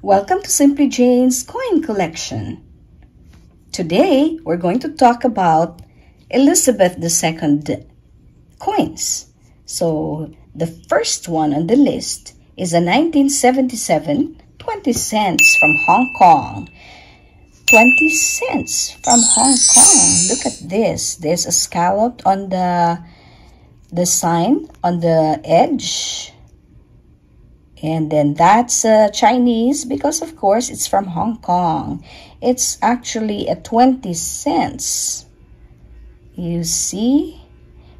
Welcome to Simply Jane's Coin Collection. Today, we're going to talk about Elizabeth II coins. So, the first one on the list is a 1977 20 cents from Hong Kong. 20 cents from Hong Kong. Look at this. There's a scallop on the sign on the edge. And then that's Chinese because, of course, it's from Hong Kong. It's actually a 20 cents. You see?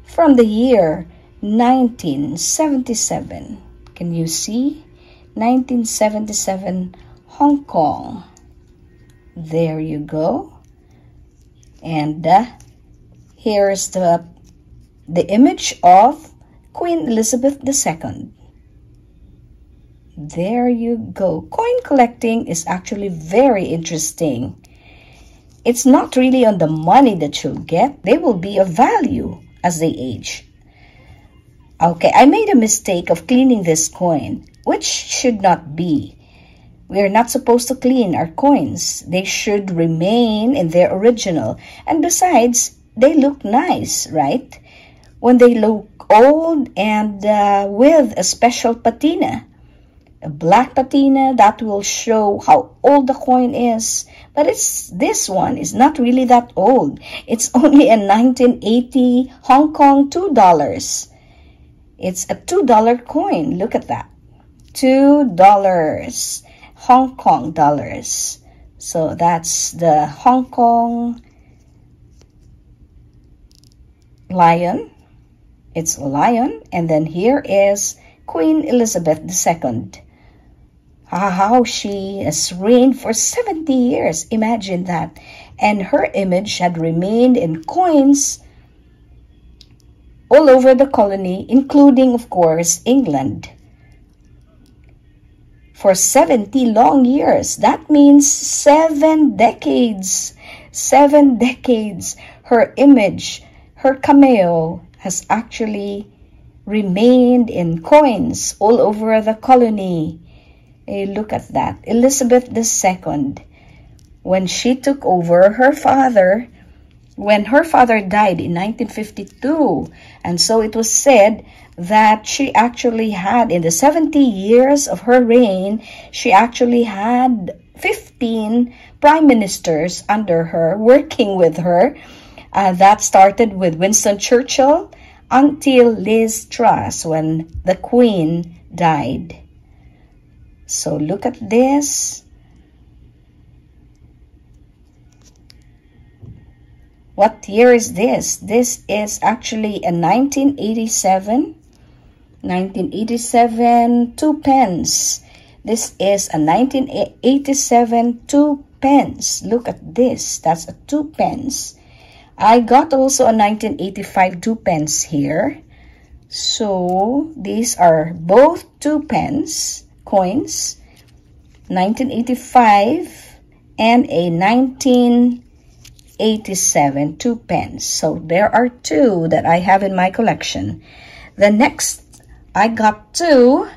From the year 1977. Can you see? 1977 Hong Kong. There you go. And here's the image of Queen Elizabeth II. There you go. Coin collecting is actually very interesting. It's not really on the money that you'll get. They will be of value as they age. Okay, I made a mistake of cleaning this coin, which should not be. We're not supposed to clean our coins. They should remain in their original. And besides, they look nice, right? When they look old and with a special patina. A black patina that will show how old the coin is. But this one is not really that old. It's only a 1980 Hong Kong $2. It's a $2 coin. Look at that. $2 Hong Kong dollars. So that's the Hong Kong lion. It's a lion. And then here is Queen Elizabeth II. How she has reigned for 70 years. Imagine that. And her image had remained in coins all over the colony, including, of course, England. For 70 long years. That means 7 decades. 7 decades. Her image, her cameo has actually remained in coins all over the colony. Hey, look at that. Elizabeth II, when she took over her father, when her father died in 1952. And so it was said that she actually had, in the 70 years of her reign, she actually had 15 prime ministers under her, working with her. That started with Winston Churchill until Liz Truss, when the Queen died. So look at this. What year is this? This is actually a 1987. 1987 2 pence. This is a 1987 2 pence. Look at this. That's a 2 pence. I got also a 1985 2 pence here. So these are both 2 pence coins, 1985 and a 1987 2 pence. So there are 2 that I have in my collection. The next, I got two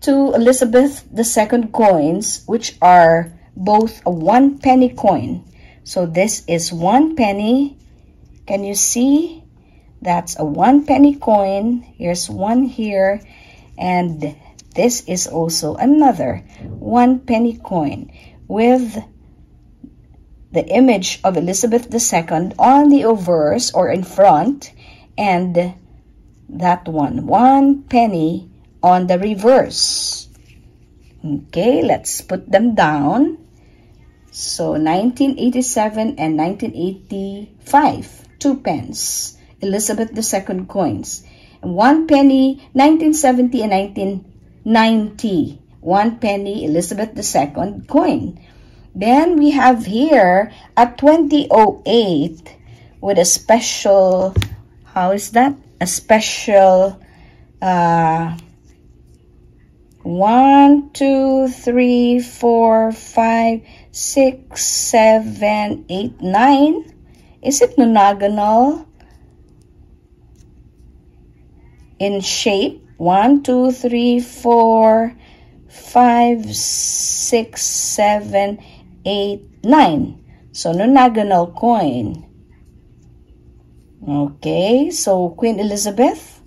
Elizabeth II coins, which are both a 1 penny coin. So this is 1 penny. Can you see? That's a 1 penny coin. Here's one here. And this is also another 1 penny coin with the image of Elizabeth II on the obverse or in front, and that one, 1 penny on the reverse. Okay, let's put them down. So 1987 and 1985, 2 pence, Elizabeth II coins. 1 penny, 1970 and 1990, 1 penny Elizabeth II coin. Then we have here a 2008 with a special, how is that? A special 1, 2, 3, 4, 5, 6, 7, 8, 9. Is it nonagonal in shape? 1, 2, 3, 4, 5, 6, 7, 8, 9. So, nonagonal coin. Okay, so Queen Elizabeth.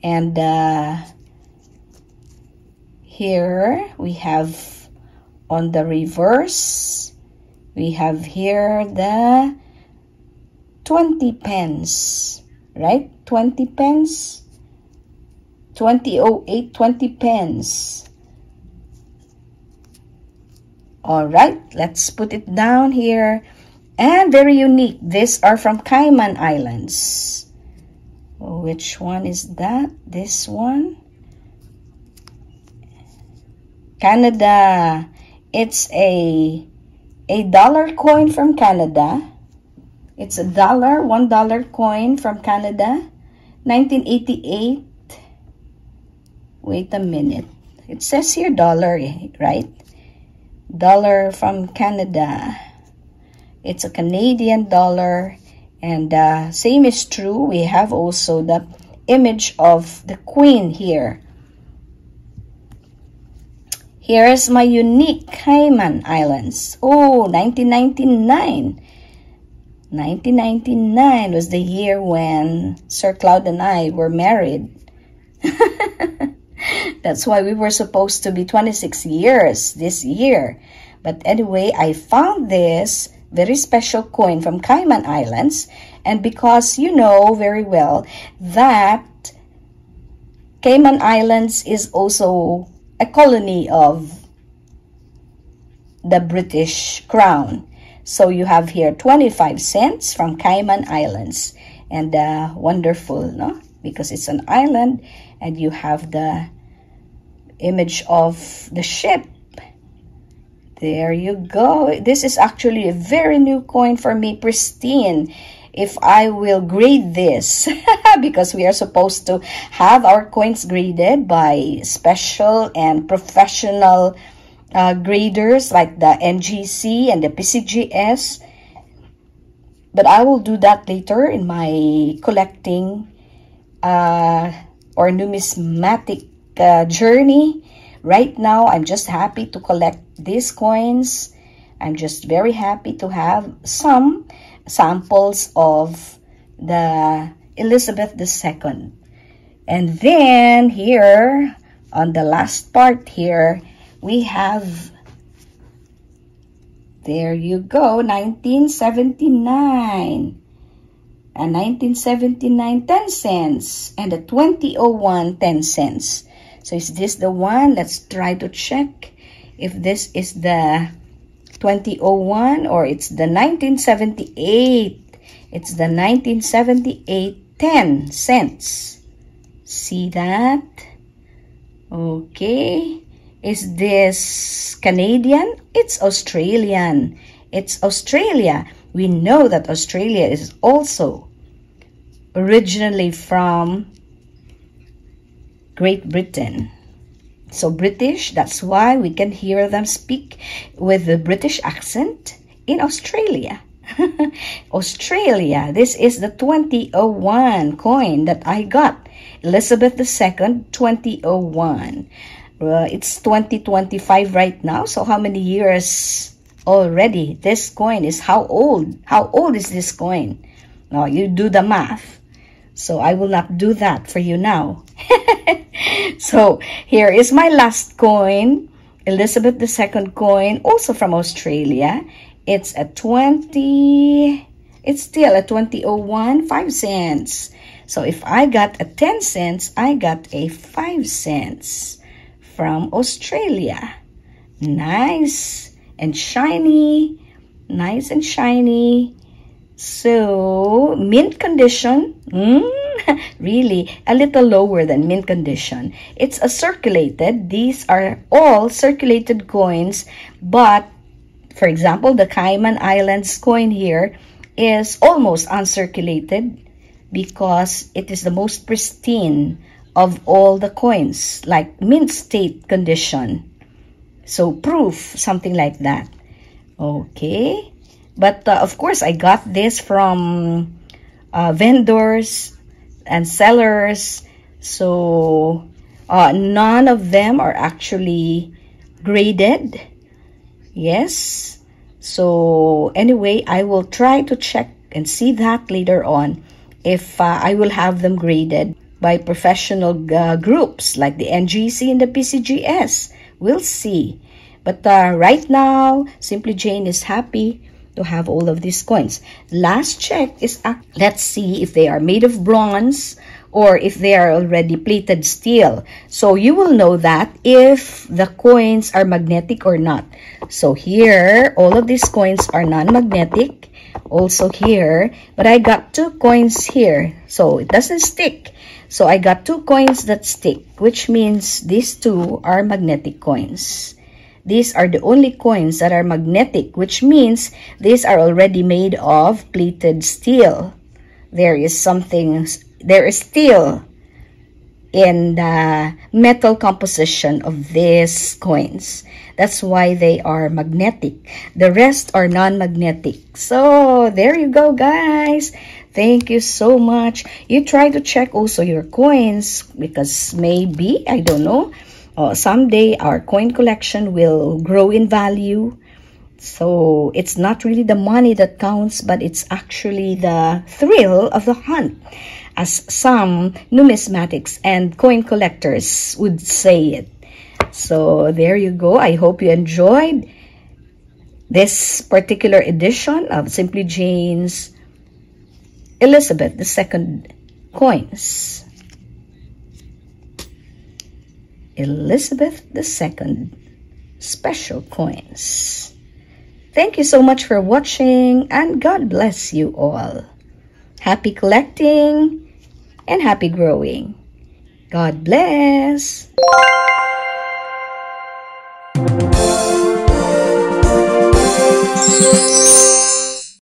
And here we have on the reverse, we have here the 20 pence, right? 20 pence. 2008, 20 pence. All right, let's put it down here. And very unique. These are from Cayman Islands. Which one is that? This one? Canada. It's a dollar coin from Canada. It's a $1 coin from Canada. 1988. Wait a minute. It says here dollar, right? Dollar from Canada. It's a Canadian dollar. And same is true. We have also the image of the Queen here. Here is my unique Cayman Islands. Oh, 1999. 1999 was the year when Sir Cloud and I were married. That's why we were supposed to be 26 years this year. But anyway, I found this very special coin from Cayman Islands. And because you know very well that Cayman Islands is also a colony of the British Crown. So you have here 25 cents from Cayman Islands. And wonderful, no? Because it's an island and you have the image of the ship. There you go. This is actually a very new coin for me, pristine. If I will grade this, because we are supposed to have our coins graded by special and professional graders like the NGC and the PCGS. But I will do that later in my collecting or numismatic journey. Right now, I'm just happy to collect these coins. I'm just very happy to have some samples of the Elizabeth II. And then here, on the last part here, we have, there you go, 1979. And 1979, 10 cents. And a 2001, 10 cents. So is this the one? Let's try to check if this is the 2001 or it's the 1978. It's the 1978 10 cents. See that? Okay. Is this Canadian? It's Australian. It's Australia. We know that Australia is also originally from Great Britain. So British, that's why we can hear them speak with the British accent in Australia. Australia, this is the 2001 coin that I got. Elizabeth II, 2001. It's 2025 right now. So how many years already this coin is? How old? How old is this coin? Now you do the math. So I will not do that for you now. So here is my last coin, Elizabeth II coin, also from Australia. It's a 20, it's still a 2001, 5 cents. So if I got a 10 cents, I got a 5 cents from Australia. Nice and shiny, nice and shiny. So, mint condition, really a little lower than mint condition. It's a circulated, these are all circulated coins, but for example, the Cayman Islands coin here is almost uncirculated because it is the most pristine of all the coins, like mint state condition. So, proof, something like that. Okay. But of course, I got this from vendors and sellers. So None of them are actually graded. Yes. So anyway, I will try to check and see that later on if I will have them graded by professional groups like the NGC and the PCGS. We'll see. But right now, Simply Jane is happy to have all of these coins. Last check is, let's see if they are made of bronze or if they are already plated steel. So you will know that if the coins are magnetic or not. So here, all of these coins are non-magnetic. Also here, but I got 2 coins here. So it doesn't stick. So I got 2 coins that stick, which means these 2 are magnetic coins. These are the only coins that are magnetic, which means these are already made of plated steel. There is steel in the metal composition of these coins. That's why they are magnetic. The rest are non-magnetic. So there you go, guys. Thank you so much. You try to check also your coins because maybe, I don't know, someday our coin collection will grow in value. So it's not really the money that counts, but it's actually the thrill of the hunt, as some numismatics and coin collectors would say it. So there you go. I hope you enjoyed this particular edition of Simply Jane's Elizabeth II coins. Elizabeth II special coins. Thank you so much for watching, and God bless you all. Happy collecting and happy growing. God bless.